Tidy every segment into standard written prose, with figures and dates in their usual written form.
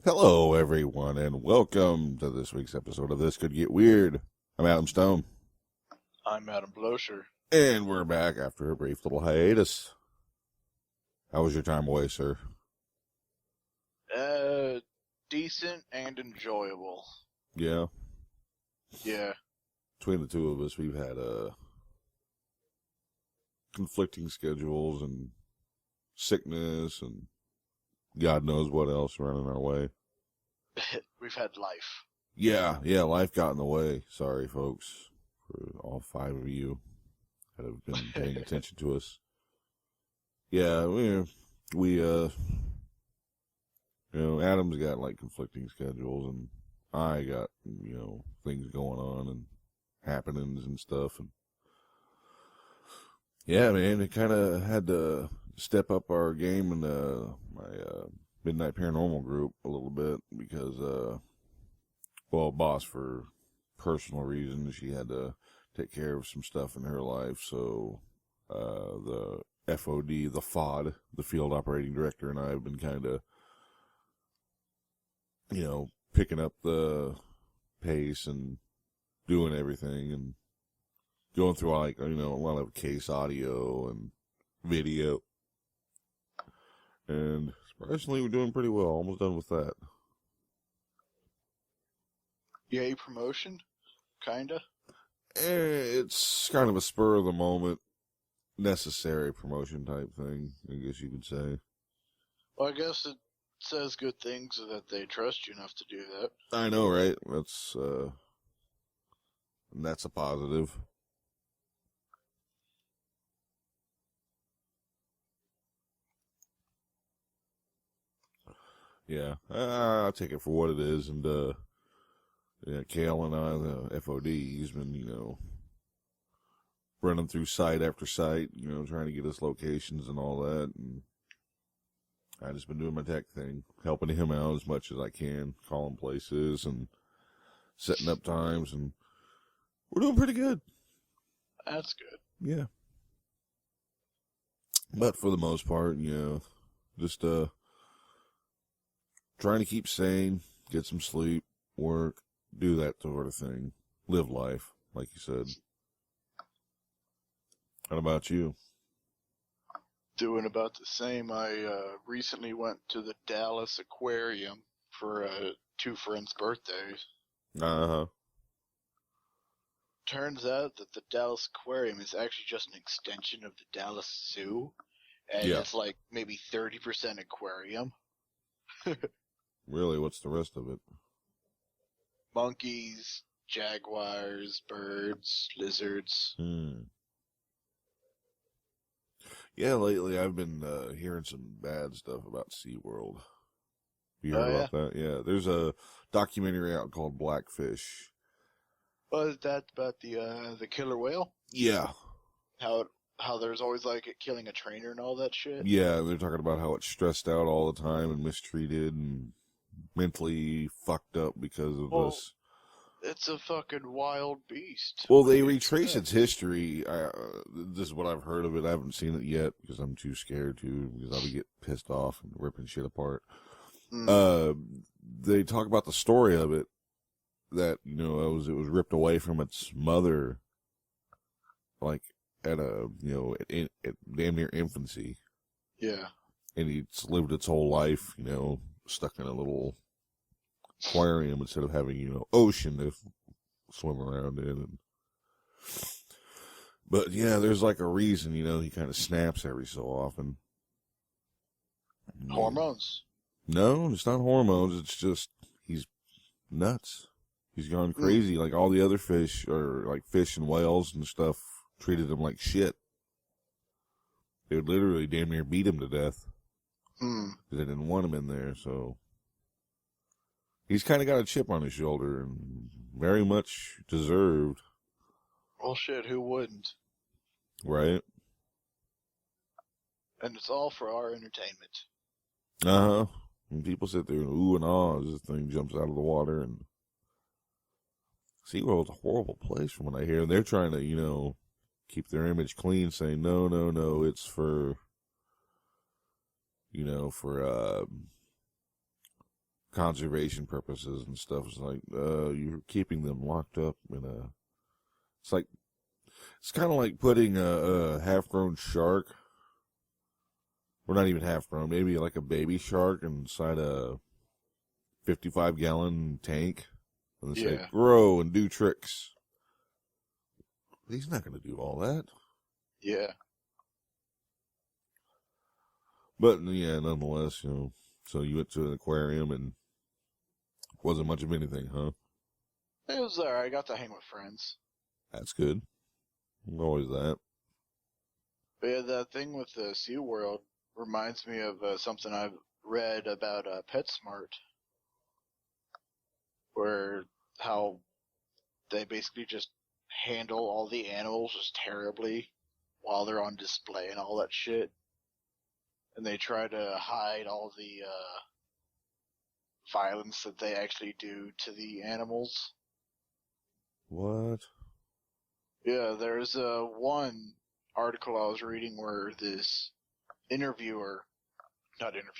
Hello, everyone, and welcome to this week's episode of This Could Get Weird. I'm Adam Stone. I'm Adam Blosher. And we're back after a brief little hiatus. How was your time away, sir? Decent and enjoyable. Yeah? Yeah. Between the two of us, we've had conflicting schedules and sickness and God knows what else running our way. We've had life. Yeah, life got in the way. Sorry, folks, for all 5 of you that have been paying attention to us. Yeah, Adam's got like conflicting schedules, and I got, things going on and happenings and stuff. And yeah, man, it kind of had to step up our game in my Midnight Paranormal group a little bit because, boss, for personal reasons, she had to take care of some stuff in her life. So the FOD, the FOD, the Field Operating Director, and I have been kind of, picking up the pace and doing everything and going through a lot of case audio and video. And surprisingly, we're doing pretty well. Almost done with that. Yay, promotion? Kinda? It's kind of a spur of the moment, necessary promotion type thing, I guess you could say. Well, I guess it says good things that they trust you enough to do that. I know, right? That's a positive. Yeah, I'll take it for what it is. And, Kale and I, the FOD, he's been, running through site after site, trying to get us locations and all that. And I just been doing my tech thing, helping him out as much as I can, calling places and setting up times, and we're doing pretty good. That's good. Yeah. But for the most part, just, trying to keep sane, get some sleep, work, do that sort of thing. Live life, like you said. How about you? Doing about the same. I recently went to the Dallas Aquarium for 2 friends' birthdays. Uh-huh. Turns out that the Dallas Aquarium is actually just an extension of the Dallas Zoo. And Yeah. it's like maybe 30% aquarium. Really, what's the rest of it? Monkeys, jaguars, birds, lizards. Yeah, lately I've been hearing some bad stuff about SeaWorld. You heard about that? Yeah, there's a documentary out called Blackfish. Was that about the killer whale? Yeah. How there's always like it killing a trainer and all that shit? Yeah, they're talking about how it's stressed out all the time and mistreated and mentally fucked up because of this. It's a fucking wild beast. Well, they retrace its history. This is what I've heard of it. I haven't seen it yet because I'm too scared to, because I would get pissed off and ripping shit apart. They talk about the story of it, that, it was ripped away from its mother, like, at damn near infancy. Yeah. And it's lived its whole life, stuck in a little aquarium instead of having, ocean to swim around in. But yeah, there's like a reason, he kind of snaps every so often. Hormones? No, it's not hormones. It's just, he's nuts. He's gone crazy. Like all the other fish, or like fish and whales and stuff, treated him like shit. They would literally damn near beat him to death. Because they didn't want him in there, so he's kind of got a chip on his shoulder, and very much deserved. Well, shit, who wouldn't? Right? And it's all for our entertainment. Uh-huh. And people sit there and ooh and ah as this thing jumps out of the water. And SeaWorld's a horrible place from what I hear. And they're trying to, keep their image clean, saying, no, it's for conservation purposes and stuff. It's like, you're keeping them locked up in a, it's kind of like putting a half-grown shark, or not even half-grown, maybe like a baby shark inside a 55-gallon tank, and they say, grow and do tricks. He's not going to do all that. Yeah. But, yeah, nonetheless, so you went to an aquarium and wasn't much of anything, huh? It was there. I got to hang with friends. That's good. Always that. But yeah, that thing with the SeaWorld reminds me of something I've read about Petsmart, where how they basically just handle all the animals just terribly while they're on display and all that shit. And they try to hide all the violence that they actually do to the animals. What? Yeah, there's one article I was reading where this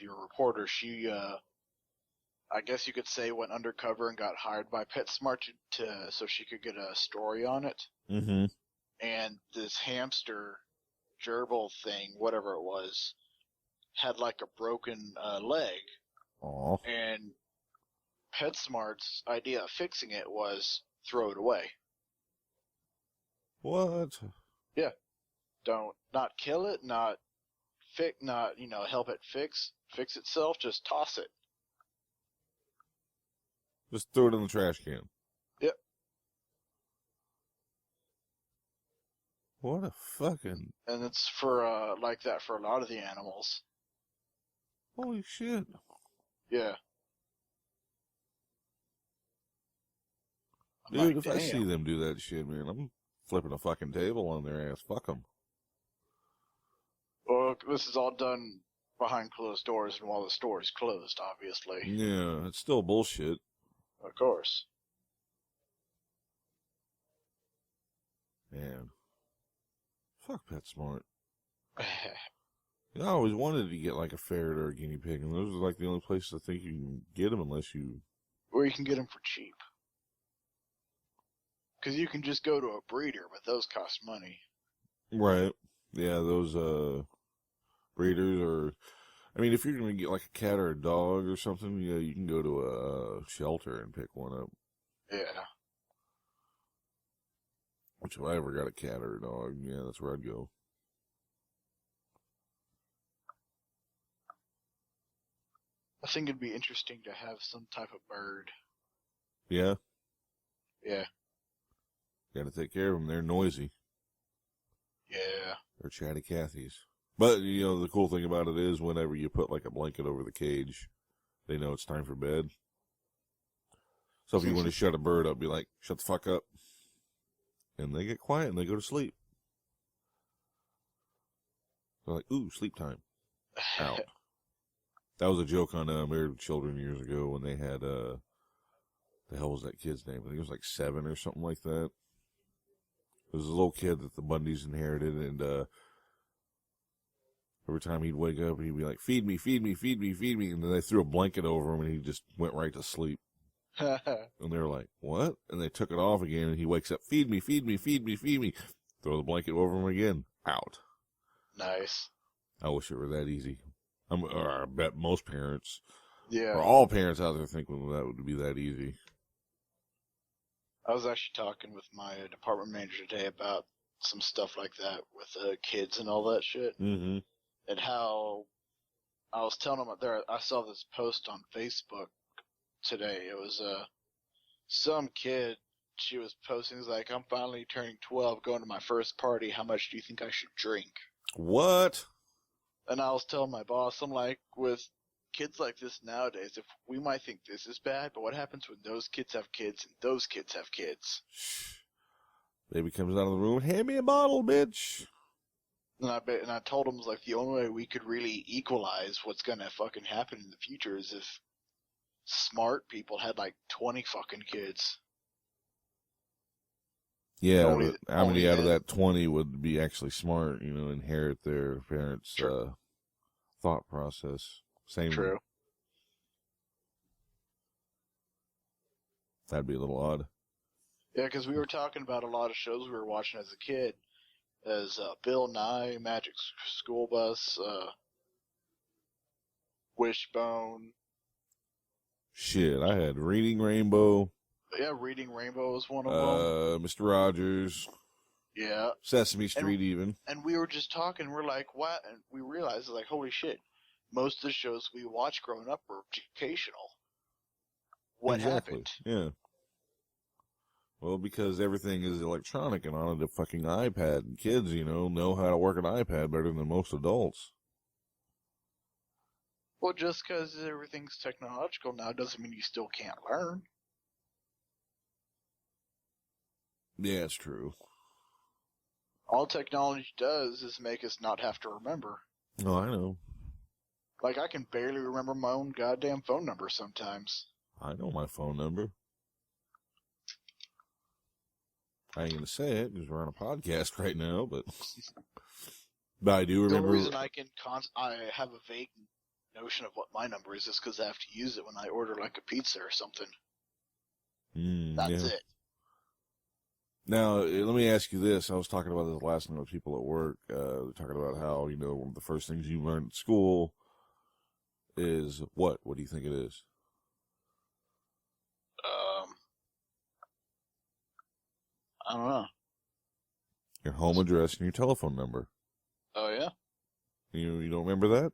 reporter, she, I guess you could say, went undercover and got hired by PetSmart so she could get a story on it. Mm-hmm. And this hamster gerbil thing, whatever it was, had like a broken leg. Aw. And PetSmart's idea of fixing it was throw it away. What? Yeah. Not kill it, not help it fix itself, just toss it. Just throw it in the trash can. Yep. What a fucking... And it's for, like that for a lot of the animals. Holy shit. Yeah. Dude, if I see them do that shit, man, I'm flipping a fucking table on their ass. Fuck them. Well, this is all done behind closed doors and while the store is closed, obviously. Yeah, it's still bullshit. Of course. Man. Fuck PetSmart. I always wanted to get like a ferret or a guinea pig, and those are like the only places I think you can get them unless you... Or you can get them for cheap. Because you can just go to a breeder, but those cost money. Right. Yeah, those breeders or... I mean, if you're going to get like a cat or a dog or something, yeah, you can go to a shelter and pick one up. Yeah. Which if I ever got a cat or a dog, yeah, that's where I'd go. I think it'd be interesting to have some type of bird. Yeah? Yeah. Gotta take care of them. They're noisy. Yeah. They're chatty Cathy's. But, the cool thing about it is whenever you put like a blanket over the cage, they know it's time for bed. So if you want to shut a bird up, be like, shut the fuck up. And they get quiet and they go to sleep. They're like, ooh, sleep time. Out. That was a joke on Married with Children years ago when they had, the hell was that kid's name? I think it was like 7 or something like that. It was a little kid that the Bundys inherited, and every time he'd wake up, he'd be like, feed me, feed me, feed me, feed me. And then they threw a blanket over him, and he just went right to sleep. And they were like, what? And they took it off again, and he wakes up, feed me, feed me, feed me, feed me. Throw the blanket over him again. Out. Nice. I wish it were that easy. I bet most parents, yeah, or all parents out there think that would be that easy. I was actually talking with my department manager today about some stuff like that with kids and all that shit. Mm-hmm. And how I was telling him I saw this post on Facebook today. It was some kid. She was posting, like, I'm finally turning 12, going to my first party. How much do you think I should drink? What? And I was telling my boss, I'm like, with kids like this nowadays, if we might think this is bad, but what happens when those kids have kids and those kids have kids? Baby comes out of the room, hand me a bottle, bitch. And I told him, like, the only way we could really equalize what's gonna fucking happen in the future is if smart people had like 20 fucking kids. Yeah, but how many out of that 20 would be actually smart, inherit their parents' thought process? Same. True. That'd be a little odd. Yeah, because we were talking about a lot of shows we were watching as a kid, as Bill Nye, Magic School Bus, Wishbone. Shit, I had Reading Rainbow. Yeah, Reading Rainbow was one of them. Mr. Rogers. Yeah. Sesame Street, even. And we were just talking, we're like, what? And we realized, like, holy shit, most of the shows we watched growing up were educational. What happened? Yeah. Well, because everything is electronic and on a fucking iPad, and kids, know how to work an iPad better than most adults. Well, just because everything's technological now doesn't mean you still can't learn. Yeah, it's true. All technology does is make us not have to remember. Oh, I know. Like, I can barely remember my own goddamn phone number sometimes. I know my phone number. I ain't gonna say it because we're on a podcast right now, but I do remember. The only reason I have a vague notion of what my number is because I have to use it when I order like a pizza or something. That's it. Now, let me ask you this. I was talking about this last night with people at work. They're talking about how, one of the first things you learn at school is what? What do you think it is? I don't know. Your home address and your telephone number. Oh, yeah? You don't remember that?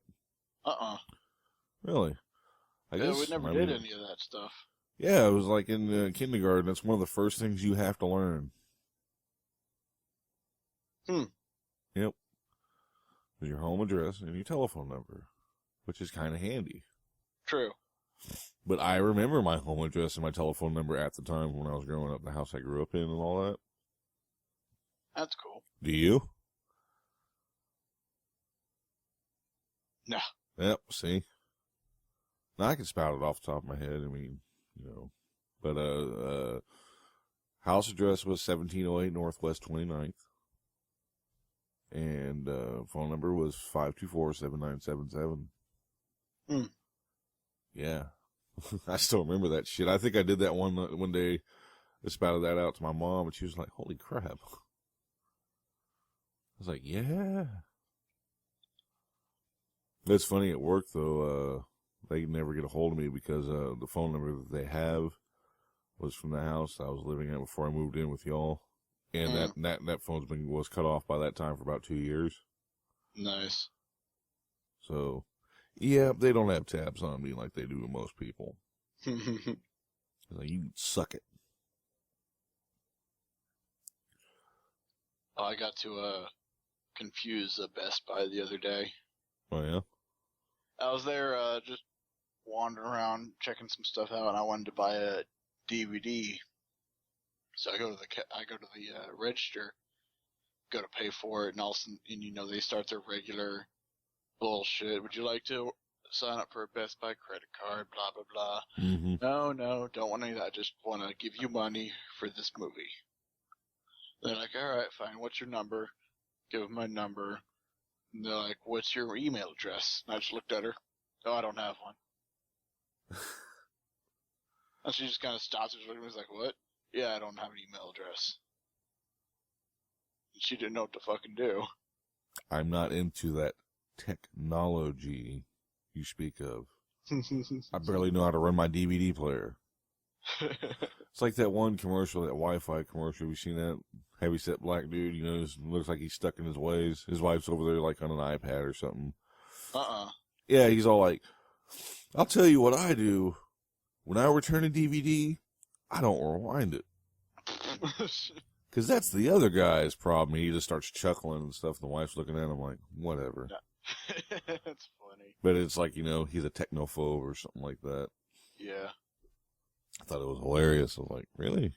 Really? I guess we never did any of that stuff. Yeah, it was like in kindergarten. It's one of the first things you have to learn. Yep. Your home address and your telephone number, which is kind of handy. True. But I remember my home address and my telephone number at the time when I was growing up, the house I grew up in and all that. That's cool. Do you? No. Yep, see? Now, I can spout it off the top of my head. I mean, But house address was 1708 Northwest 29th. And phone number was 524-7977. Yeah. I still remember that shit. I think I did that one day. I spouted that out to my mom, and she was like, holy crap. I was like, yeah. That's funny at work, though. They never get a hold of me because the phone number that they have was from the house I was living at before I moved in with y'all. And that phone's was cut off by that time for about 2 years. Nice. So, yeah, they don't have tabs on me like they do with most people. Like, you suck it. I got to confuse a Best Buy the other day. Oh, yeah? I was there just wandering around checking some stuff out, and I wanted to buy a DVD. So I go to the register, go to pay for it, and all of a sudden, they start their regular bullshit. Would you like to sign up for a Best Buy credit card? Blah blah blah. Mm-hmm. No, don't want any of that. I just want to give you money for this movie. They're like, all right, fine. What's your number? Give them my number. And they're like, what's your email address? And I just looked at her. Oh, I don't have one. And she just kind of stops and looks at me. She's like, what? Yeah, I don't have an email address. She didn't know what to fucking do. I'm not into that technology you speak of. I barely know how to run my DVD player. It's like that one commercial, that Wi-Fi commercial. Have you seen that? Heavyset black dude, looks like he's stuck in his ways. His wife's over there like on an iPad or something. Yeah, he's all like, I'll tell you what I do. When I return a DVD, I don't rewind it. Because that's the other guy's problem. He just starts chuckling and stuff. And the wife's looking at him like, whatever. That's funny. But it's like, he's a technophobe or something like that. Yeah. I thought it was hilarious. I was like, really?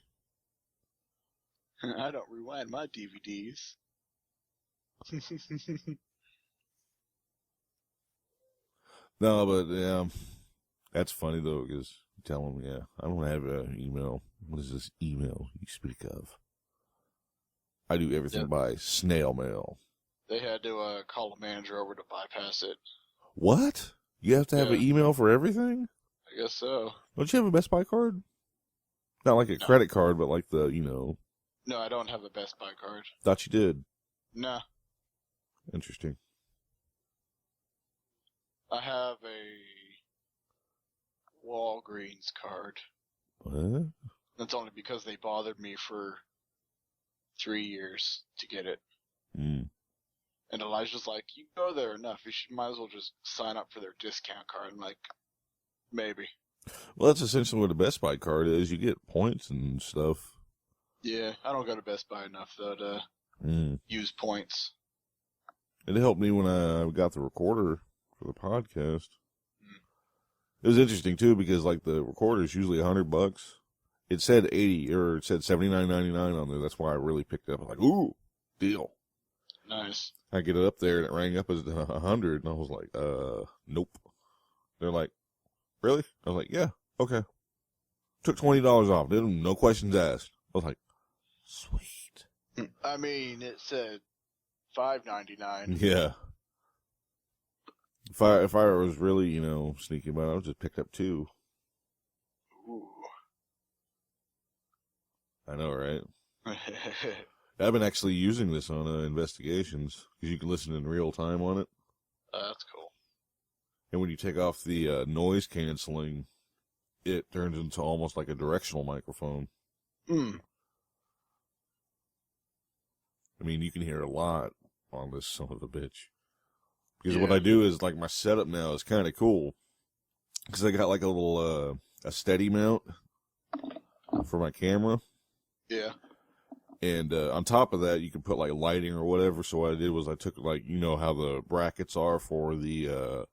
I don't rewind my DVDs. No, but that's funny though, because you tell them, I don't have an email. What is this email you speak of? I do everything by snail mail. They had to call the manager over to bypass it. What? You have to have an email for everything? I guess so. Don't you have a Best Buy card? Not like a No. credit card, but like the, you know. No, I don't have a Best Buy card. Thought you did. Nah. Interesting. I have a Walgreens card. What? That's only because they bothered me for 3 years to get it. Mm. And Elijah's like, you go there enough. Might as well just sign up for their discount card. I'm like, maybe. Well, that's essentially what a Best Buy card is. You get points and stuff. Yeah, I don't go to Best Buy enough, though, to use points. It helped me when I got the recorder for the podcast. It was interesting, too, because, like, the recorder is usually $100. It said 80 or it said $79.99 on there. That's why I really picked it up. I'm like, ooh, deal. Nice. I get it up there, and it rang up as 100, and I was like, nope. They're like, really? I was like, yeah, okay. Took $20 off. No questions asked. I was like, sweet. I mean, it said $5.99. Yeah. If I was really, you know, sneaky about it, I would just pick up 2. Ooh. I know, right? I've been actually using this on investigations because you can listen in real time on it. That's cool. And when you take off the noise canceling, it turns into almost like a directional microphone. Hmm. I mean, you can hear a lot on this son of a bitch. Because what I do is, like, my setup now is kind of cool. Because I got, like, a little, a steady mount for my camera. Yeah. And on top of that, you can put, like, lighting or whatever. So what I did was I took, like, you know how the brackets are for the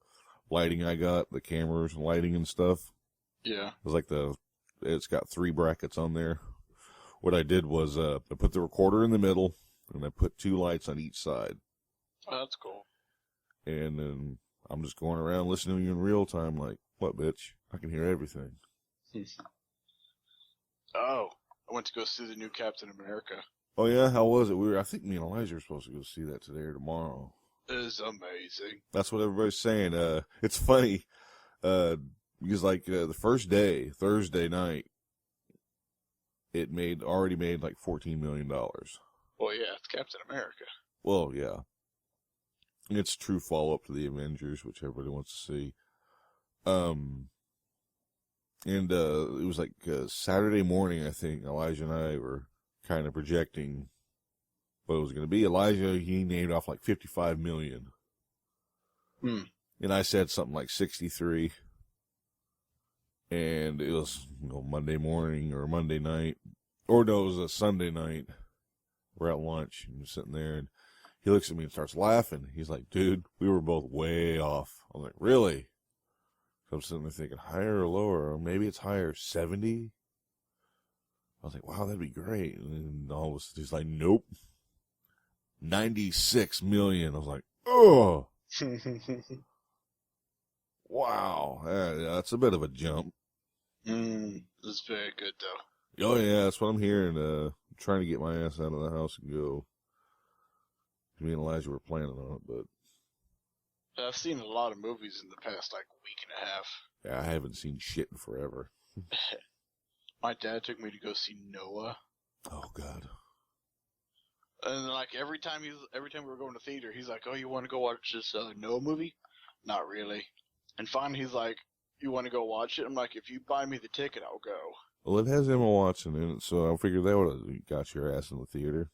lighting I got, the cameras and lighting and stuff. Yeah. It was like it's got 3 brackets on there. What I did was I put the recorder in the middle, and I put 2 lights on each side. Oh, that's cool. And then I'm just going around listening to you in real time like, what, bitch? I can hear everything. Oh, I went to go see the new Captain America. Oh, yeah? How was it? I think me and Elijah are supposed to go see that today or tomorrow. It is amazing. That's what everybody's saying. It's funny, because like the first day, Thursday night, it already made like $14 million. Well, yeah, it's Captain America. Well, yeah. It's a true follow-up to the Avengers, which everybody wants to see. And it was like Saturday morning, I think, Elijah and I were kind of projecting what it was going to be. Elijah, he named off like 55 million. And I said something like 63. And it was, you know, Monday morning or Monday night. Or no, it was a Sunday night. We're at lunch and sitting there, and he looks at me and starts laughing. He's like, dude, we were both way off. I'm like, really? So I'm sitting there thinking, higher or lower? Or maybe it's higher, 70? I was like, wow, that'd be great. And then all of a sudden, he's like, nope. 96 million. I was like, oh, wow. That's a bit of a jump. It's very good, though. Oh, yeah, that's what I'm hearing. I'm trying to get my ass out of the house and go. Me and Elijah were planning on it, but I've seen a lot of movies in the past, like, week and a half. yeah, I haven't seen shit in forever. My dad took me to go see Noah. Oh, God. And, like, every time we were going to theater, he's like, oh, you want to go watch this Noah movie? Not really. And finally, he's like, you want to go watch it? I'm like, if you buy me the ticket, I'll go. Well, it has Emma Watson in it, so I figured that would have got your ass in the theater.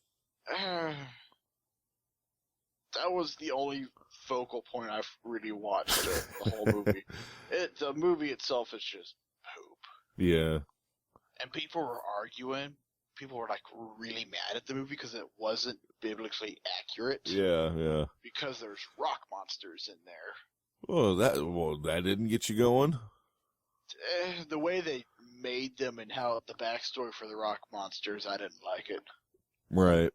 That was the only focal point I've really watched the whole movie. The movie itself is just poop. Yeah. And people were arguing. People were, like, really mad at the movie because it wasn't biblically accurate. Yeah. Because there's rock monsters in there. Well, that didn't get you going? The way they made them and how the backstory for the rock monsters, I didn't like it. Right.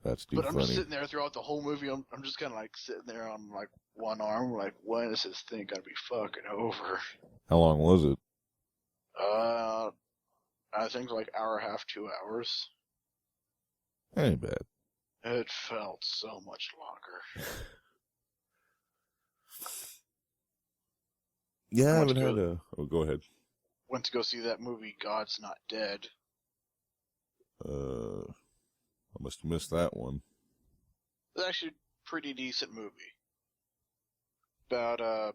That's too But I'm funny. just sitting there throughout the whole movie. I'm just kind of like sitting there on like one arm, like, when is this thing gonna be fucking over? How long was it? I think like hour and a half, 2 hours. That ain't bad. It felt so much longer. Yeah, I haven't had a. Oh, go ahead. went to go see that movie, God's Not Dead. I must have missed that one. It's actually a pretty decent movie. About a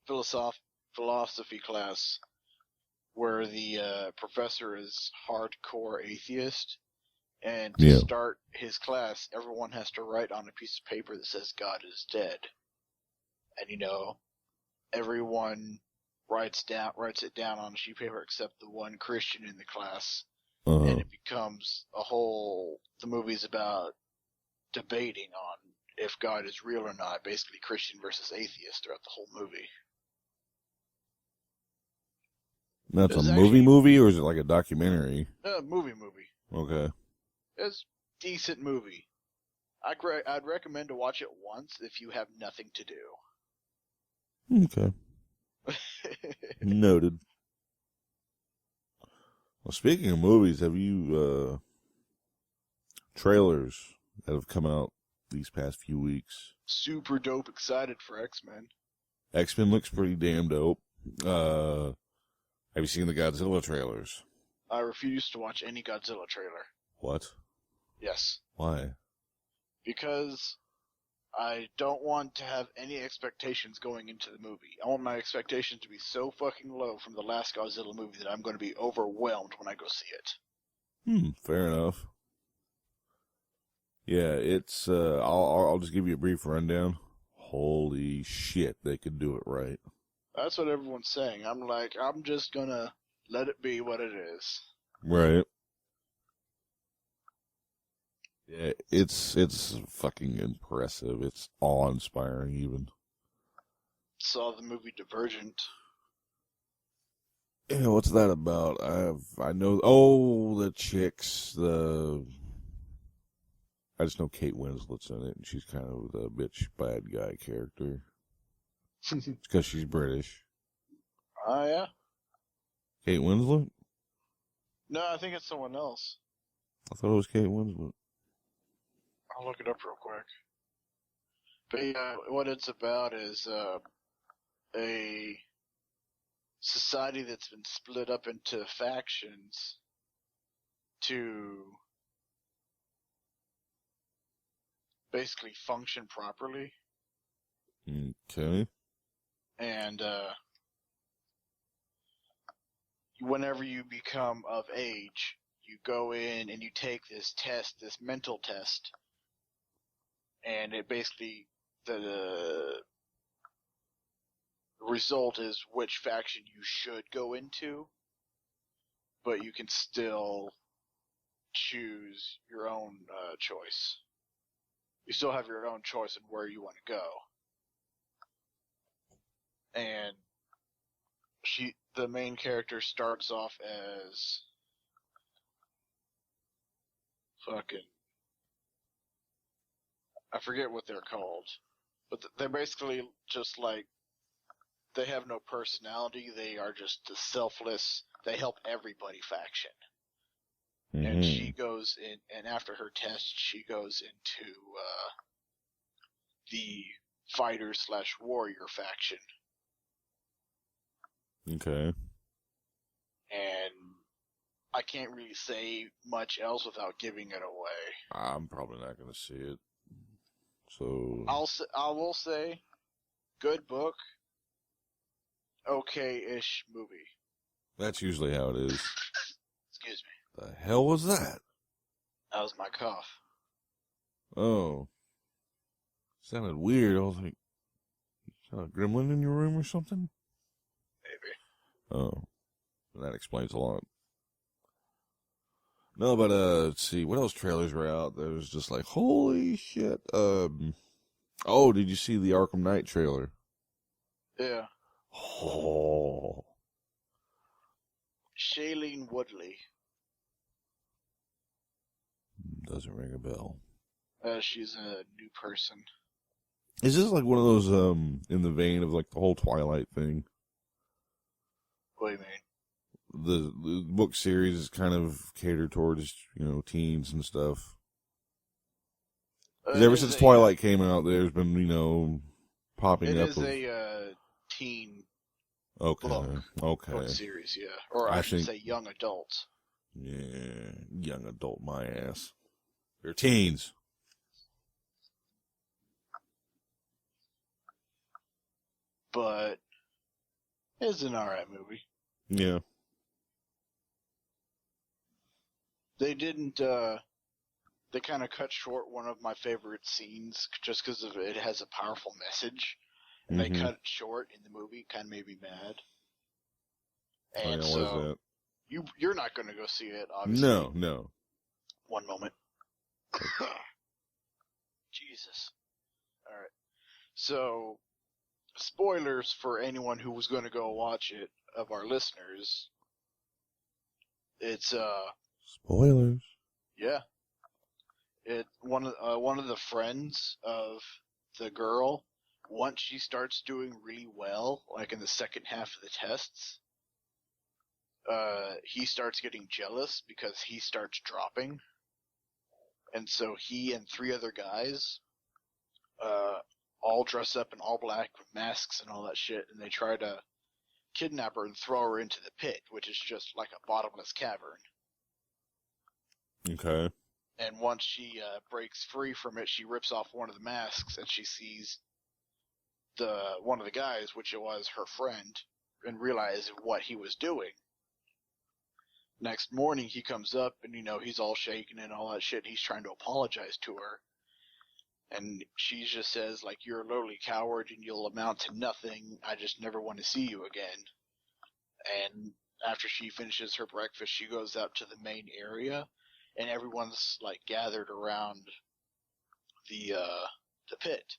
philosophy class where the professor is hardcore atheist, and to start his class, everyone has to write on a piece of paper that says God is dead. And everyone writes it down on a sheet of paper except the one Christian in the class. And it becomes the movie's about debating on if God is real or not, basically Christian versus atheist throughout the whole movie. That's a movie, or is it like a documentary? Movie. Okay. It's a decent movie. I'd recommend to watch it once if you have nothing to do. Okay. Noted. Well, speaking of movies, have you trailers that have come out these past few weeks? Super dope, excited for X-Men. X-Men looks pretty damn dope. Have you seen the Godzilla trailers? I refuse to watch any Godzilla trailer. What? Yes. Why? Because I don't want to have any expectations going into the movie. I want my expectations to be so fucking low from the last Godzilla movie that I'm going to be overwhelmed when I go see it. Fair enough. Yeah, it's, I'll just give you a brief rundown. Holy shit, they could do it right. That's what everyone's saying. I'm just gonna let it be what it is. Right. Yeah, it's fucking impressive. It's awe-inspiring, even. Saw the movie Divergent. Yeah, what's that about? I know. Oh, the chicks. I just know Kate Winslet's in it, and she's kind of the bitch bad guy character. It's because she's British. Oh, yeah? Kate Winslet? No, I think it's someone else. I thought it was Kate Winslet. I'll look it up real quick. But yeah, what it's about is a society that's been split up into factions to basically function properly. Okay. And whenever you become of age, you go in and you take this test, this mental test, and it basically, the result is which faction you should go into, but you can still choose your own choice. You still have your own choice in where you want to go. And the main character starts off as I forget what they're called, but they're basically just like, they have no personality. They are just the selfless, they help everybody faction. Mm-hmm. And she goes in, and after her test, she goes into the fighter/warrior faction. Okay. And I can't really say much else without giving it away. I'm probably not going to see it. So I will say, good book, okay-ish movie. That's usually how it is. Excuse me. The hell was that? That was my cough. Oh. Sounded weird. I was like, is that a gremlin in your room or something? Maybe. Oh. That explains a lot. No, but, let's see. What else trailers were out? There was just like, holy shit. Oh, did you see the Arkham Knight trailer? Yeah. Oh. Shailene Woodley. Doesn't ring a bell. She's a new person. Is this like one of those, in the vein of like the whole Twilight thing? What do you mean? The book series is kind of catered towards, teens and stuff. Ever since Twilight came out, there's been, popping up. It is a teen Okay. series, yeah. Or I should say young adults. Yeah, young adult my ass. They're teens. But it's an alright movie. Yeah. They didn't, they kind of cut short one of my favorite scenes just because it has a powerful message. And they cut it short in the movie, kind of made me mad. And so, you're not going to go see it, obviously. No. One moment. Jesus. Alright. So, spoilers for anyone who was going to go watch it, of our listeners. It's, spoilers. Yeah. One of the friends of the girl, once she starts doing really well, like in the second half of the tests, he starts getting jealous because he starts dropping. And so he and 3 other guys, all dress up in all black with masks and all that shit, and they try to kidnap her and throw her into the pit, which is just like a bottomless cavern. Okay. And once she breaks free from it, she rips off one of the masks, and she sees one of the guys, which it was her friend, and realizes what he was doing. Next morning, he comes up, and he's all shaken and all that shit. He's trying to apologize to her, and she just says, like, "You're a lowly coward, and you'll amount to nothing. I just never want to see you again." And after she finishes her breakfast, she goes out to the main area. And everyone's like gathered around the pit,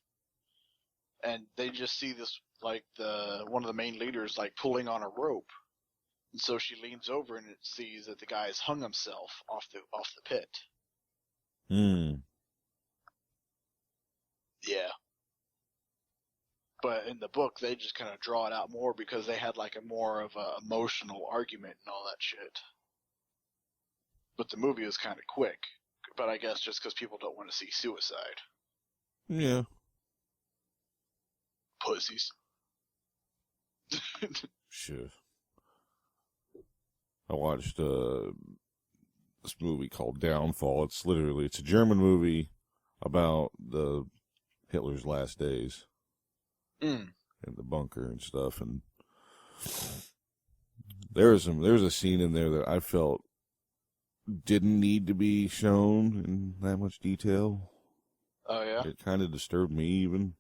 and they just see this like one of the main leaders like pulling on a rope, and so she leans over and it sees that the guy has hung himself off the pit. Yeah. But in the book, they just kind of draw it out more because they had like a more of a emotional argument and all that shit. But the movie is kind of quick. But I guess just because people don't want to see suicide. Yeah. Pussies. Sure. I watched this movie called Downfall. It's a German movie about Hitler's last days. In the bunker and stuff. And there's a scene in there that I felt didn't need to be shown in that much detail. Oh, yeah? It kind of disturbed me, even.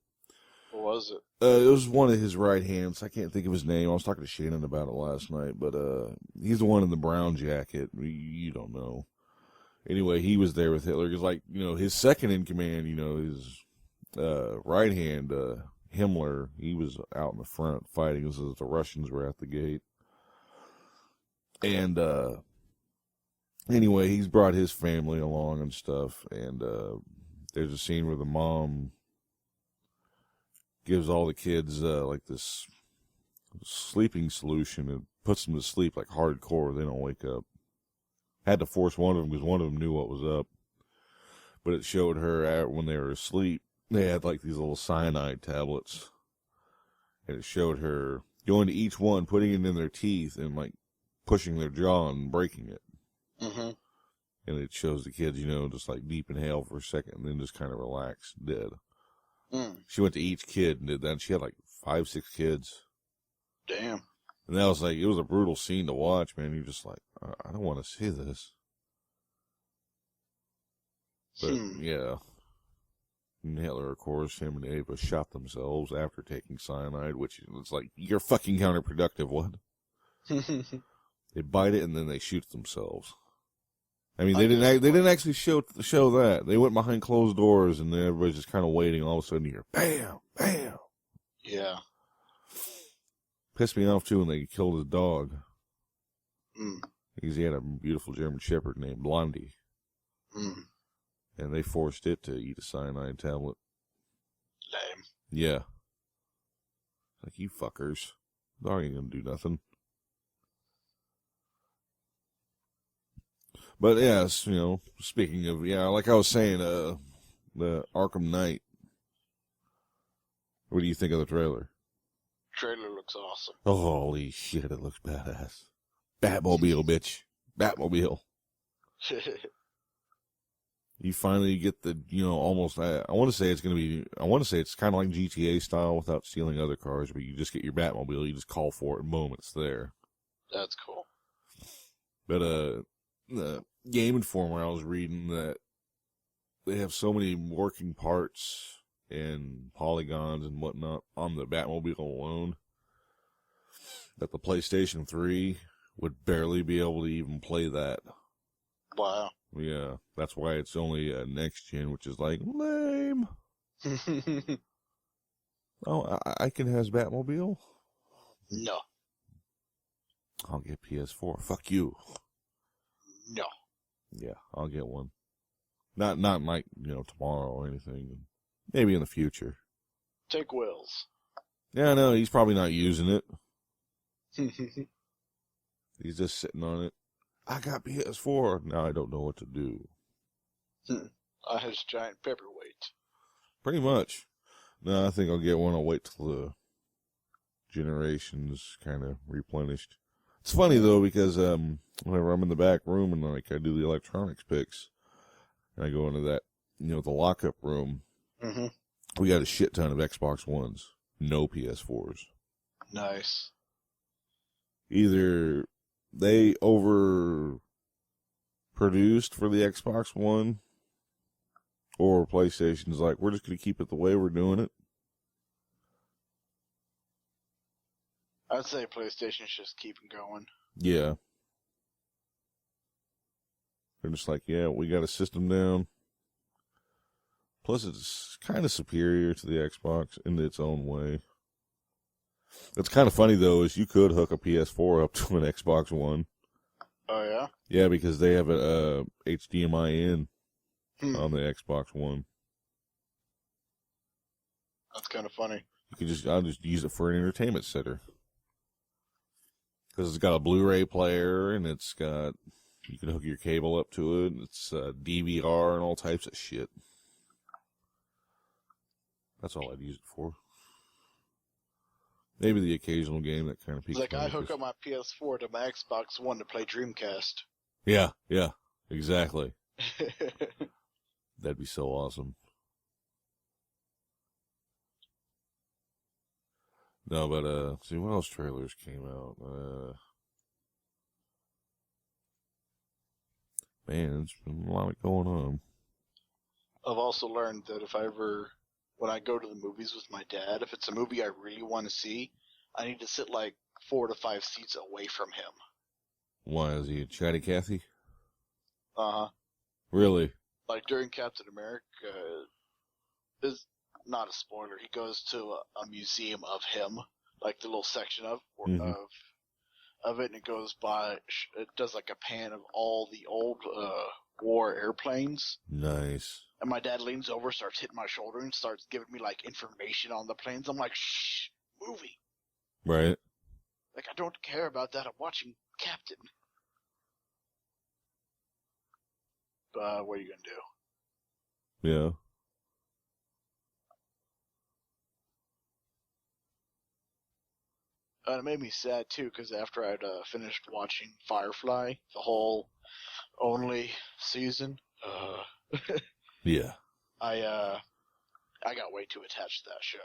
What was it? It was one of his right hands. I can't think of his name. I was talking to Shannon about it last night, but he's the one in the brown jacket. You don't know. Anyway, he was there with Hitler. Because, like, his second in command, his right hand, Himmler, he was out in the front fighting as the Russians were at the gate. And, anyway, he's brought his family along and stuff, and there's a scene where the mom gives all the kids like this sleeping solution and puts them to sleep like hardcore. They don't wake up. Had to force one of them because one of them knew what was up. But it showed her when they were asleep, they had like these little cyanide tablets. And it showed her going to each one, putting it in their teeth and like pushing their jaw and breaking it. Mm-hmm. And it shows the kids, just like deep inhale for a second and then just kind of relax, dead. She went to each kid and did that. And she had like 5, 6 kids. Damn. And that was like, it was a brutal scene to watch, man. You're just like, I don't want to see this. But yeah. And Hitler, of course, him and Ava shot themselves after taking cyanide, which it's like, you're fucking counterproductive, what? They bite it and then they shoot themselves. I mean, they didn't actually show that. They went behind closed doors, and then everybody's just kind of waiting. All of a sudden, you hear bam, bam. Yeah. Pissed me off too when they killed his dog. Mm. Because he had a beautiful German Shepherd named Blondie. Mm. And they forced it to eat a cyanide tablet. Lame. Yeah. Like, you fuckers. Dog ain't gonna do nothing. But yes, speaking of, like I was saying, the Arkham Knight. What do you think of the trailer? Trailer looks awesome. Holy shit, it looks badass. Batmobile, bitch. Batmobile. You finally get the, almost, I want to say it's going to be, I want to say it's kind of like GTA style without stealing other cars, but you just get your Batmobile, you just call for it, and boom, it's there. That's cool. But, the Game Informer, I was reading that they have so many working parts and polygons and whatnot on the Batmobile alone that the PlayStation 3 would barely be able to even play that. Wow. Yeah, that's why it's only next gen, which is like lame. Oh, I can has Batmobile? No. I'll get PS4. Fuck you. No. Yeah, I'll get one. Not like, tomorrow or anything. Maybe in the future. Take Will's. Yeah, no, he's probably not using it. He's just sitting on it. I got PS4. Now I don't know what to do. I have a giant paperweight. Pretty much. No, I think I'll get one. I'll wait till the generation's kind of replenished. It's funny, though, because whenever I'm in the back room and like I do the electronics picks, and I go into that, the lockup room, we got a shit ton of Xbox Ones. No PS4s. Nice. Either they overproduced for the Xbox One, or PlayStation's like, we're just going to keep it the way we're doing it. I'd say PlayStation's just keeping going. Yeah. They're just like, yeah, we got a system down. Plus, it's kind of superior to the Xbox in its own way. It's kind of funny, though, is you could hook a PS4 up to an Xbox One. Oh, yeah? Yeah, because they have a HDMI in on the Xbox One. That's kind of funny. I'll just use it for an entertainment center. Because it's got a Blu-ray player, and you can hook your cable up to it, and it's DVR and all types of shit. That's all I'd use it for. Maybe the occasional game that kind of piques my I hook interest. up my PS4 to my Xbox One to play Dreamcast. Yeah, exactly. That'd be so awesome. No, but, see, what else trailers came out? Man, there's been a lot going on. I've also learned that when I go to the movies with my dad, if it's a movie I really want to see, I need to sit like 4 to 5 seats away from him. Why, is he a chatty Cathy? Uh-huh. Really? Like during Captain America, is not a spoiler. He goes to a museum of him, like the little section of it, and it goes by. It does like a pan of all the old war airplanes. Nice. And my dad leans over, starts hitting my shoulder, and starts giving me like information on the planes. I'm like, shh, movie. Right. Like, I don't care about that. I'm watching Captain. But what are you gonna do? Yeah. And it made me sad too, because after I'd finished watching Firefly, the whole only season, Yeah. I got way too attached to that show.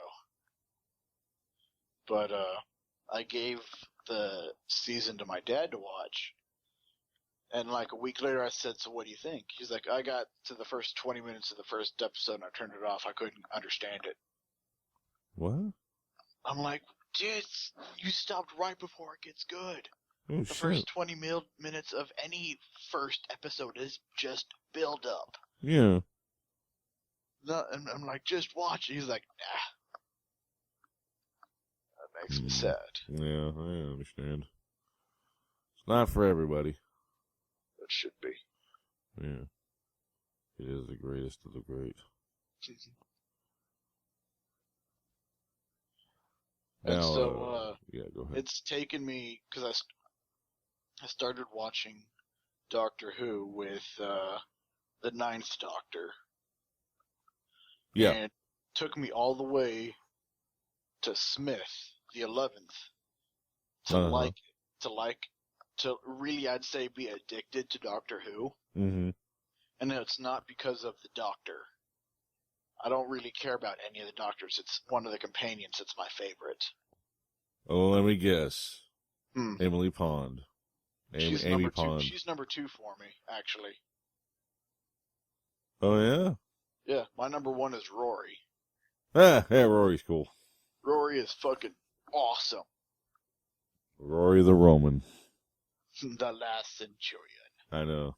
But I gave the season to my dad to watch, and like a week later, I said, "So what do you think?" He's like, "I got to the first 20 minutes of the first episode, and I turned it off. I couldn't understand it." What? I'm like, dude, you stopped right before it gets good. Oh, The shit. first 20 minutes of any first episode is just build up. Yeah. No, and I'm like, just watch. He's like, nah. That makes me sad. Yeah, I understand. It's not for everybody. It should be. Yeah. It is the greatest of the great. And Now, so, yeah, go ahead. it's taken me, because I started watching Doctor Who with the Ninth Doctor. Yeah. And it took me all the way to Smith the 11th to really, I'd say, be addicted to Doctor Who. Mm-hmm. And it's not because of the Doctor. I don't really care about any of the Doctors. It's one of the companions that's my favorite. Oh, let me guess. Hmm. Emily Pond. She's Amy number Pond. 2. She's number 2 for me, actually. Oh, yeah? Yeah, my number 1 is Rory. Yeah, Rory's cool. Rory is fucking awesome. Rory the Roman. The last centurion. I know.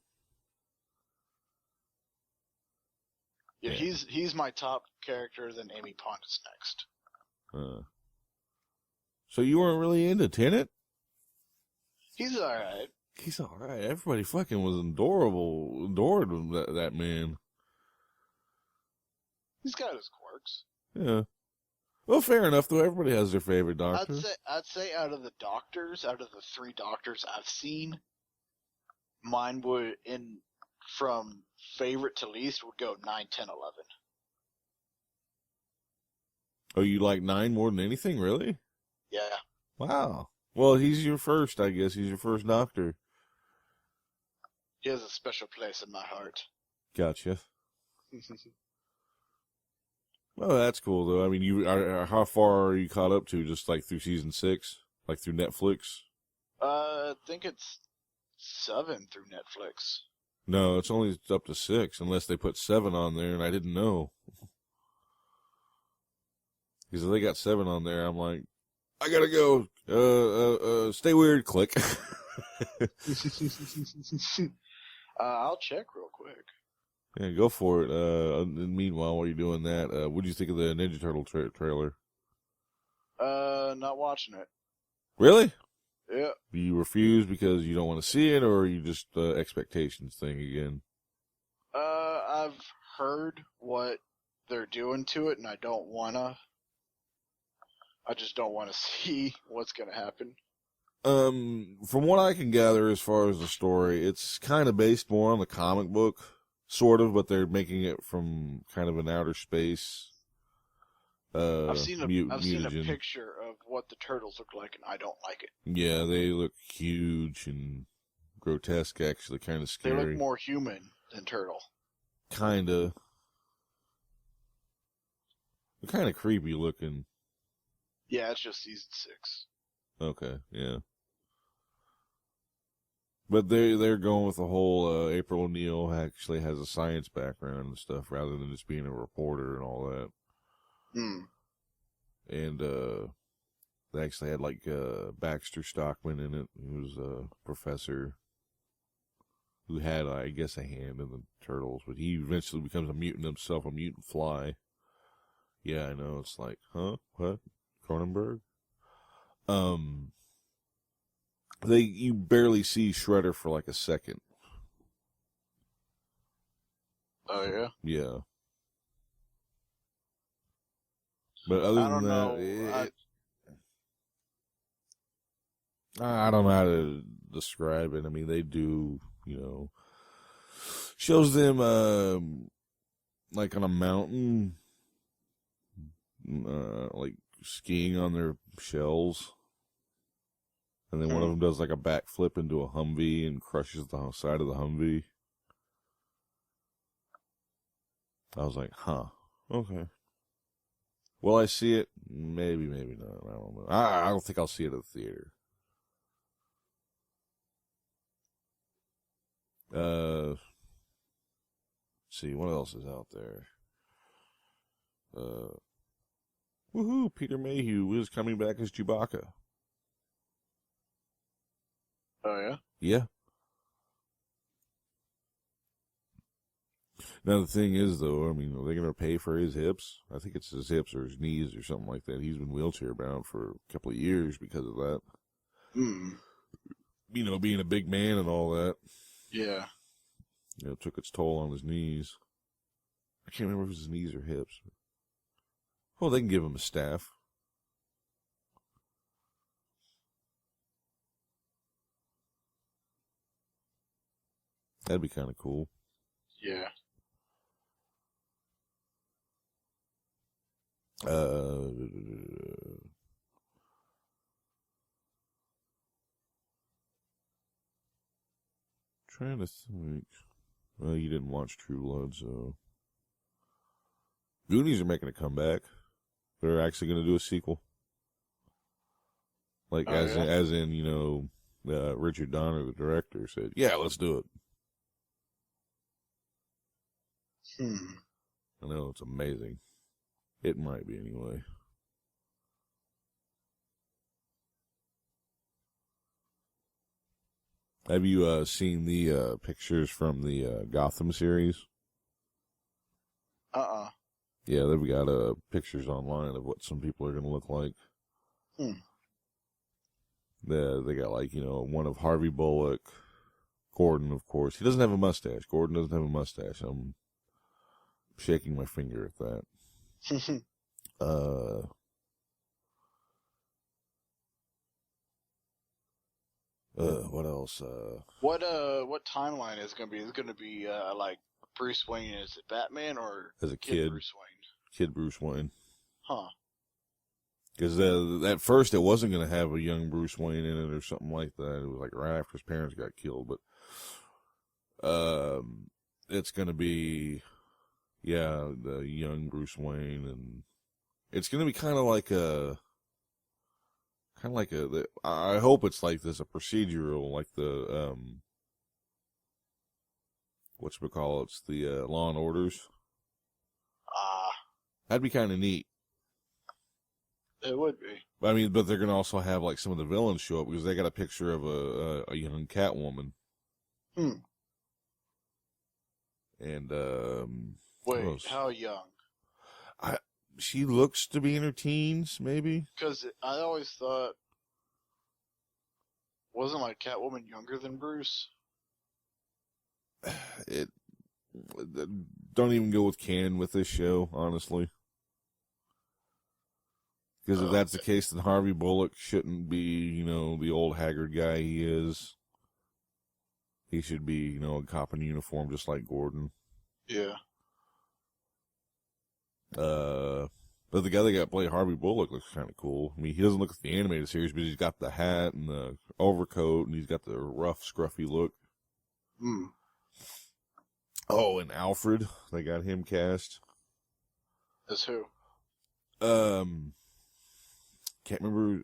Yeah, he's my top character, then Amy Pond is next. So you weren't really into Tenet? He's alright. He's alright. Everybody fucking was adored that man. He's got his quirks. Yeah. Well, fair enough, though. Everybody has their favorite doctor. I'd say out of the 3 doctors I've seen, mine would, from favorite to least, would go 9, 10, 11. Oh, you like 9 more than anything, really? Yeah. Wow. Well, he's your first, I guess. He's your first doctor. He has a special place in my heart. Gotcha. Well, that's cool, though. I mean, how far are you caught up to? Just like through season 6? Like through Netflix? I think it's 7 through Netflix. No, it's only up to 6, unless they put 7 on there, and I didn't know. Because if they got 7 on there, I'm like, I gotta go. Stay weird. Click. I'll check real quick. Yeah, go for it. And meanwhile, while you're doing that, what do you think of the Ninja Turtle trailer? Not watching it. Really? Yeah. Do you refuse because you don't want to see it, or are you just expectations thing again? I've heard what they're doing to it, and I just don't want to see what's going to happen. From what I can gather as far as the story, it's kind of based more on the comic book, sort of, but they're making it from kind of an outer space. I've seen a picture of what the turtles look like, and I don't like it. Yeah, they look huge and grotesque, actually, kind of scary. They look more human than turtle. Kinda. They're kind of creepy looking. Yeah, it's just season 6. Okay, yeah. But they're going with the whole April O'Neil actually has a science background and stuff, rather than just being a reporter and all that. Hmm. And they actually had like Baxter Stockman in it, who was a professor who had, I guess, a hand in the turtles, but he eventually becomes a mutant himself, a mutant fly. Yeah, I know. It's like, huh? What? Cronenberg? You barely see Shredder for like a second. Oh, yeah? Yeah. But other than that, I don't know how to describe it. I mean, they do, shows them, like on a mountain, like skiing on their shells. And then one of them does like a backflip into a Humvee and crushes the side of the Humvee. I was like, huh, okay. Will I see it? Maybe, maybe not. I don't know. I don't think I'll see it at the theater. Let's see, what else is out there? Woohoo! Peter Mayhew is coming back as Chewbacca. Oh, yeah? Yeah. Now, the thing is, though, I mean, are they going to pay for his hips? I think it's his hips or his knees or something like that. He's been wheelchair bound for a couple of years because of that. Hmm. Being a big man and all that. Yeah. Took its toll on his knees. I can't remember if it was his knees or hips. Well, they can give him a staff. That'd be kind of cool. Yeah. trying to think. Well, you didn't watch True Blood, so. Goonies are making a comeback. They're actually going to do a sequel. Like, as in, you know, Richard Donner, the director, said, yeah, let's do it. I know, it's amazing. It might be, anyway. Have you seen the pictures from the Gotham series? Yeah, they've got pictures online of what some people are going to look like. They got, like, you know, one of Harvey Bullock, Gordon, of course. He doesn't have a mustache. Gordon doesn't have a mustache. I'm shaking my finger at that. What else? What timeline is it gonna be? Is it gonna be like Bruce Wayne as Batman or as a kid Bruce Wayne? Kid Bruce Wayne. Huh. Because at first it wasn't going to have a young Bruce Wayne in it or something like that. It was like right after his parents got killed. But it's going to be, yeah, the young Bruce Wayne. And it's going to be kind of like I hope it's like this, a procedural, like the, whatchamacallits, the Law and Orders. That'd be kind of neat. It would be. I mean, but they're going to also have, like, some of the villains show up because they got a picture of a young Catwoman. And, wait, how young? She looks to be in her teens, maybe? Because I always thought, wasn't, like, Catwoman younger than Bruce? Don't even go with canon with this show, honestly. Because if that's the case, then Harvey Bullock shouldn't be, you know, the old haggard guy he is. He should be, you know, a cop in uniform just like Gordon. Yeah. But the guy that got played Harvey Bullock looks kind of cool. I mean, he doesn't look like the animated series, but he's got the hat and the overcoat, and he's got the rough, scruffy look. Oh, and Alfred, they got him cast. As who? Can't remember.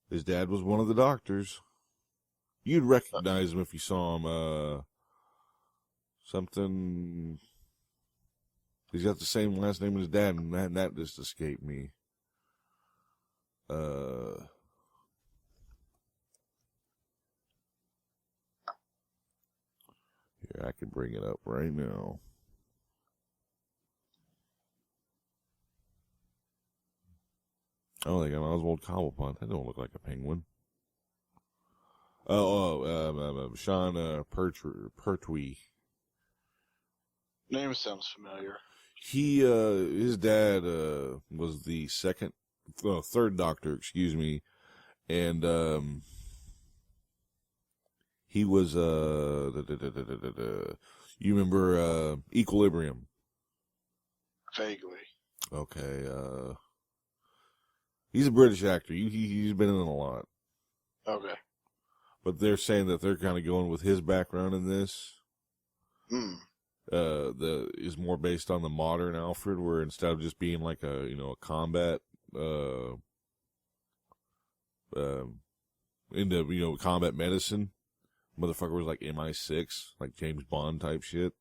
His dad was one of the doctors. You'd recognize him if you saw him. Something. He's got the same last name as his dad, and that just escaped me. Here, I can bring it up right now. Oh, they got Oswald Cobblepot. That don't look like a penguin. Sean Pertwee. Name sounds familiar. His dad was the third Doctor, excuse me, and he was you remember Equilibrium? Vaguely. Okay. He's a British actor. He's been in a lot. Okay. But they're saying that they're kind of going with his background in this. Is more based on the modern Alfred, where instead of just being like a combat into combat medicine, motherfucker was like MI6, like James Bond type shit.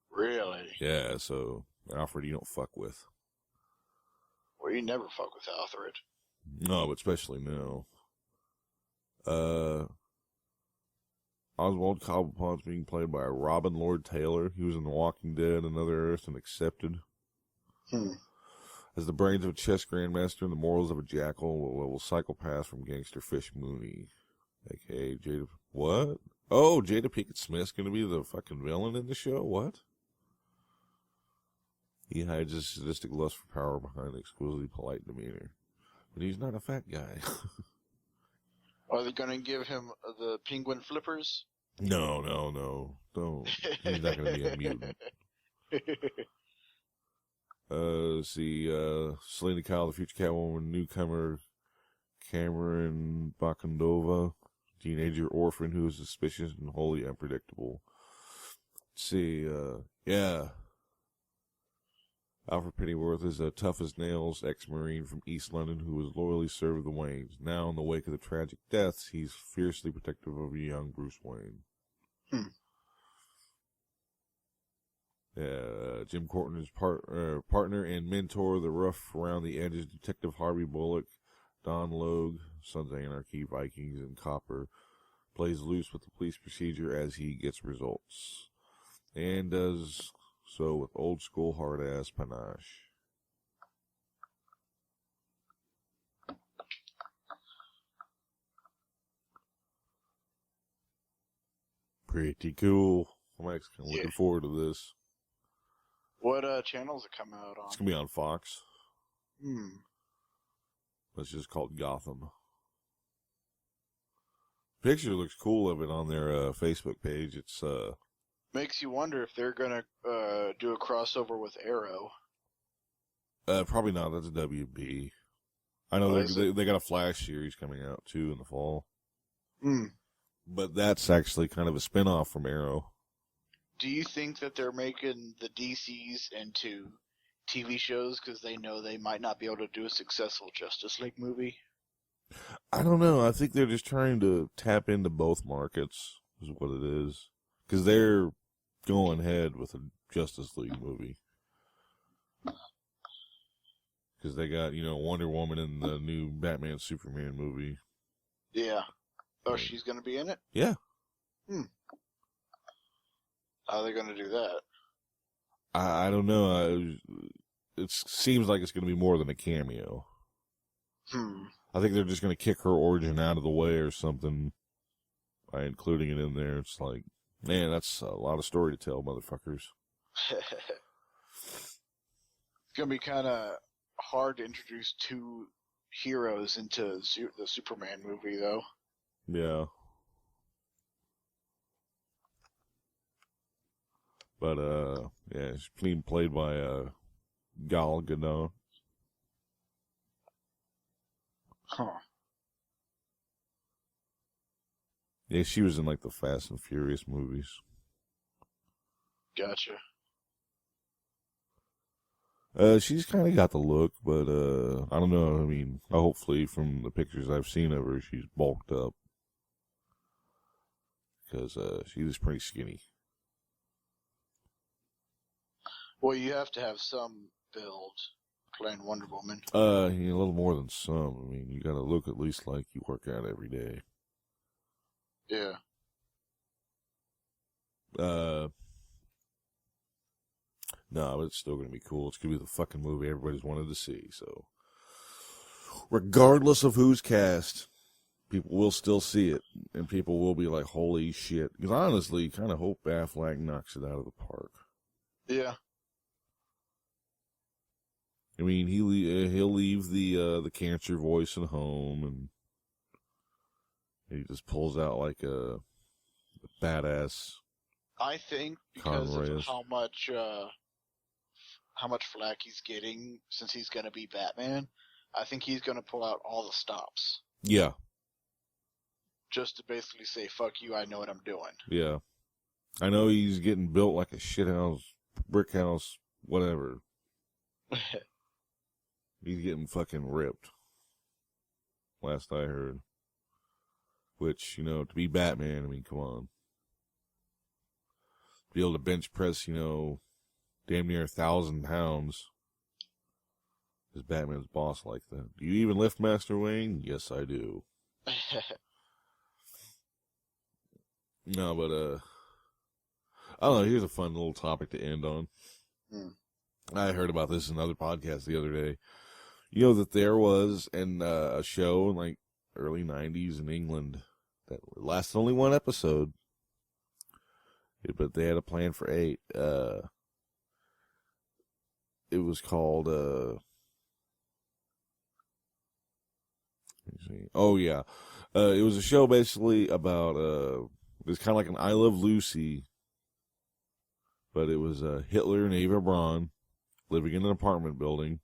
Really? Yeah. So Alfred, you don't fuck with. Well, you never fuck with Alfred. No, but especially now. Oswald Cobblepot's being played by Robin Lord Taylor. He was in The Walking Dead, Another Earth, and Accepted. As the brains of a chess grandmaster and the morals of a jackal, a level psychopath from Gangster Fish Mooney. A.K.A. Jada... What? Oh, Jada Pinkett Smith's going to be the fucking villain in the show? What? He hides his sadistic lust for power behind exquisitely polite demeanor. But he's not a fat guy. Are they going to give him the penguin flippers? No. Don't. He's not going to be a mutant. Let's see. Selena Kyle, the future Catwoman, newcomer Cameron Bakandova. teenager orphan who is suspicious and wholly unpredictable. Let's see, yeah. Alfred Pennyworth is a tough-as-nails ex-Marine from East London who has loyally served the Waynes. Now, in the wake of the tragic deaths, he's fiercely protective of young Bruce Wayne. Jim Corton's partner and mentor, the rough-around-the-edges Detective Harvey Bullock, Don Logue, Sons of Anarchy, Vikings, and Copper, plays loose with the police procedure as he gets results. And does so with old-school hard-ass panache. Pretty cool. I'm actually looking forward to this. What channel's it come out on? It's going to be on Fox. It's just called Gotham. Picture looks cool of it on their Facebook page. It's makes you wonder if they're gonna do a crossover with Arrow. Probably not. That's a WB. I know they got a Flash series coming out too in the fall. But that's actually kind of a spinoff from Arrow. Do you think that they're making the DCs into TV shows because they know they might not be able to do a successful Justice League movie? I don't know. I think they're just trying to tap into both markets, is what it is. Because they're going ahead with a Justice League movie. Because they got, Wonder Woman in the new Batman Superman movie. Yeah. Oh, she's going to be in it? Yeah. How are they going to do that? I don't know. It seems like it's going to be more than a cameo. I think they're just going to kick her origin out of the way or something by including it in there. It's like, man, that's a lot of story to tell, motherfuckers. It's going to be kind of hard to introduce two heroes into the Superman movie, though. Yeah. But, yeah, she's being played by Gal Gadot. Huh. Yeah, she was in, like, the Fast and Furious movies. Gotcha. She's kind of got the look, but, I don't know. I mean, hopefully from the pictures I've seen of her, she's bulked up. Because, she was pretty skinny. Well, you have to have some build playing Wonder Woman. A little more than some. I mean, you gotta look at least like you work out every day. Yeah. No, but it's still gonna be cool. It's gonna be the fucking movie everybody's wanted to see, so. Regardless of who's cast, people will still see it, and people will be like, holy shit. Because honestly, kind of hope Affleck knocks it out of the park. Yeah. I mean, he'll leave the cancer voice at home, and he just pulls out like a badass. I think because of how much flack he's getting since he's going to be Batman, I think he's going to pull out all the stops. Yeah. Just to basically say, fuck you, I know what I'm doing. Yeah. I know he's getting built like a shit house, brick house, whatever. He's getting fucking ripped. Last I heard. Which, to be Batman, I mean, come on. To be able to bench press, damn near 1,000 pounds. Is Batman's boss like that? Do you even lift, Master Wayne? Yes, I do. No, but, I don't know, here's a fun little topic to end on. I heard about this in another podcast the other day. You know that there was a show in like early 90s in England that lasted only one episode, but they had a plan for 8. It was called, let me see. Oh yeah. It was a show basically about, it was kind of like an I Love Lucy, but it was Hitler and Eva Braun living in an apartment building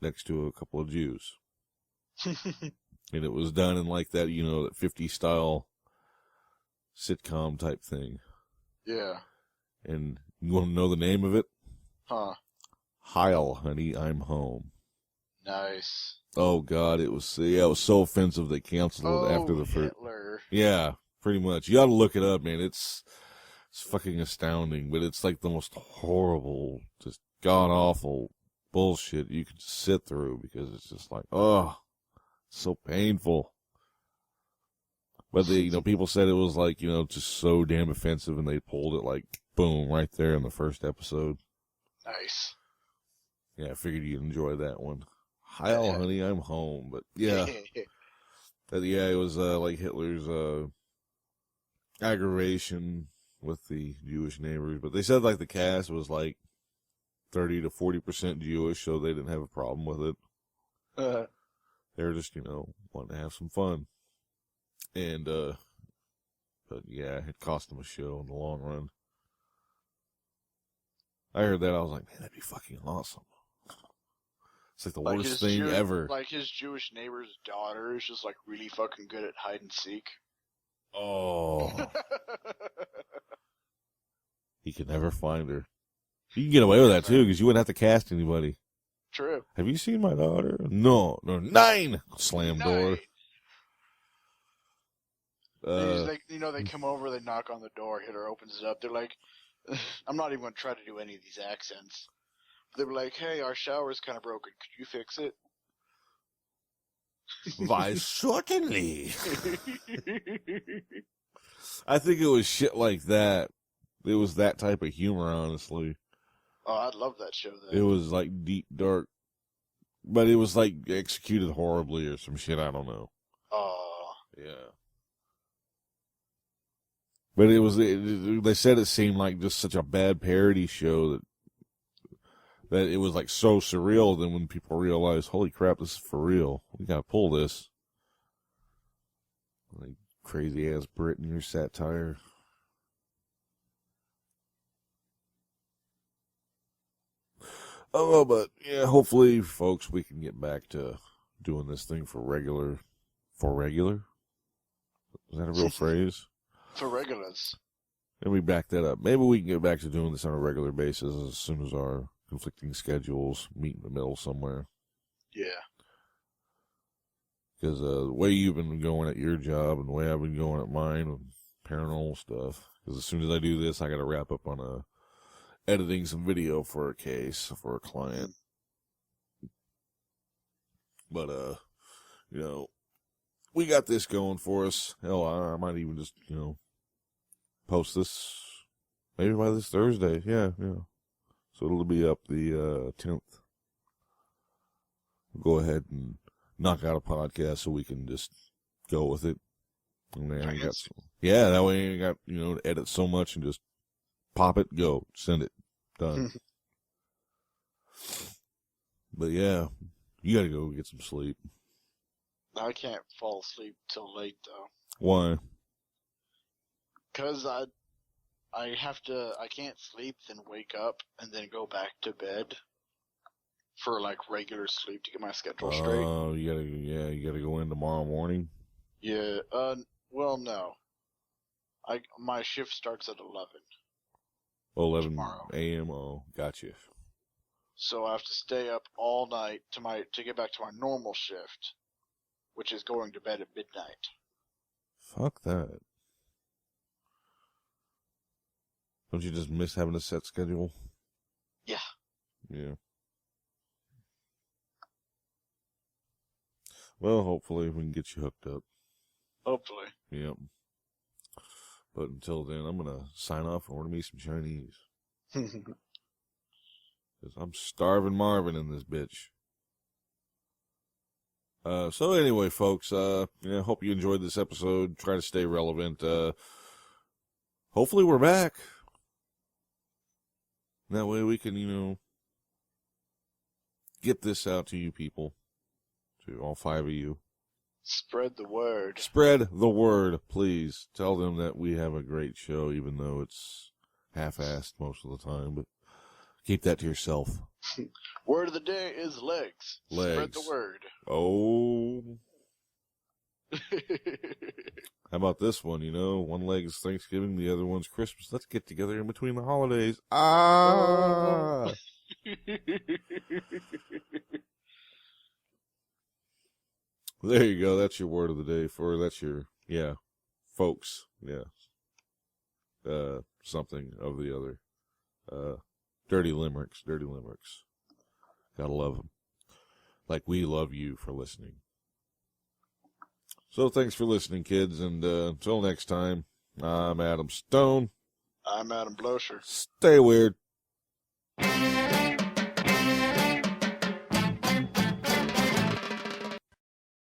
next to a couple of Jews. And it was done in like that, that 50 style sitcom type thing. Yeah. And you want to know the name of it? Huh. Heil, honey, I'm home. Nice. Oh God, it was so offensive they canceled it after the first. Hitler. Yeah, pretty much. You ought to look it up, man. It's fucking astounding, but it's like the most horrible, just god awful bullshit you could sit through because it's just like, oh, so painful. But people said it was like, just so damn offensive, and they pulled it like boom right there in the first episode. Nice. Yeah, I figured you'd enjoy that one. Heil, honey, I'm home. But yeah, it was like Hitler's aggravation with the Jewish neighbors. But they said like the cast was like 30 to 40% Jewish, so they didn't have a problem with it. They were just, wanting to have some fun. And, but yeah, it cost them a show in the long run. I heard that, I was like, man, that'd be fucking awesome. It's like the worst thing ever. Like his Jewish neighbor's daughter is just like really fucking good at hide and seek. Oh. He could never find her. You can get away with that too, because you wouldn't have to cast anybody. True. Have you seen my daughter? No. 9! Slam door. They come over, they knock on the door, Hitler opens it up. They're like, I'm not even going to try to do any of these accents. They were like, hey, our shower's kind of broken. Could you fix it? Why, certainly. I think it was shit like that. It was that type of humor, honestly. Oh, I'd love that show then. It was like deep, dark, but it was like executed horribly or some shit, I don't know. Oh. Yeah. But they said it seemed like just such a bad parody show that it was like so surreal. Then when people realized, holy crap, this is for real. We gotta pull this. Like crazy ass Brit in your satire. Oh, but yeah, hopefully, folks, we can get back to doing this thing for regular. Is that a real phrase? For regulars. And we back that up. Maybe we can get back to doing this on a regular basis as soon as our conflicting schedules meet in the middle somewhere. Yeah. Because the way you've been going at your job and the way I've been going at mine with paranormal stuff. Because as soon as I do this, I got to wrap up on editing some video for a case for a client. But we got this going for us. Hell, I might even just post this maybe by this Thursday. Yeah. So it'll be up the 10th. We'll go ahead and knock out a podcast so we can just go with it. And then that way I ain't got to edit so much and just pop it, go, send it, done. But yeah, you gotta go get some sleep. I can't fall asleep till late though. Why? 'Cause I can't sleep, then wake up, and then go back to bed for like regular sleep to get my schedule straight. Oh, you gotta go in tomorrow morning? Yeah, well, no. My shift starts at 11. 11 tomorrow. a.m. Oh, gotcha. So I have to stay up all night to get back to my normal shift, which is going to bed at midnight. Fuck that. Don't you just miss having a set schedule? Yeah. Yeah. Well, hopefully we can get you hooked up. Hopefully. Yep. But until then, I'm going to sign off and order me some Chinese. Because I'm starving Marvin in this bitch. So anyway, folks, hope you enjoyed this episode. Try to stay relevant. Hopefully we're back. That way we can, get this out to you people. To all 5 of you. Spread the word. Spread the word, please. Tell them that we have a great show, even though it's half-assed most of the time. But keep that to yourself. Word of the day is legs. Spread the word. Oh. about this one? One leg's Thanksgiving, the other one's Christmas. Let's get together in between the holidays. Ah! There you go. That's your word of the day folks. Yeah. Something of the other. Dirty limericks. Gotta love them. Like we love you for listening. So thanks for listening, kids, and until next time, I'm Adam Stone. I'm Adam Blocher. Stay weird.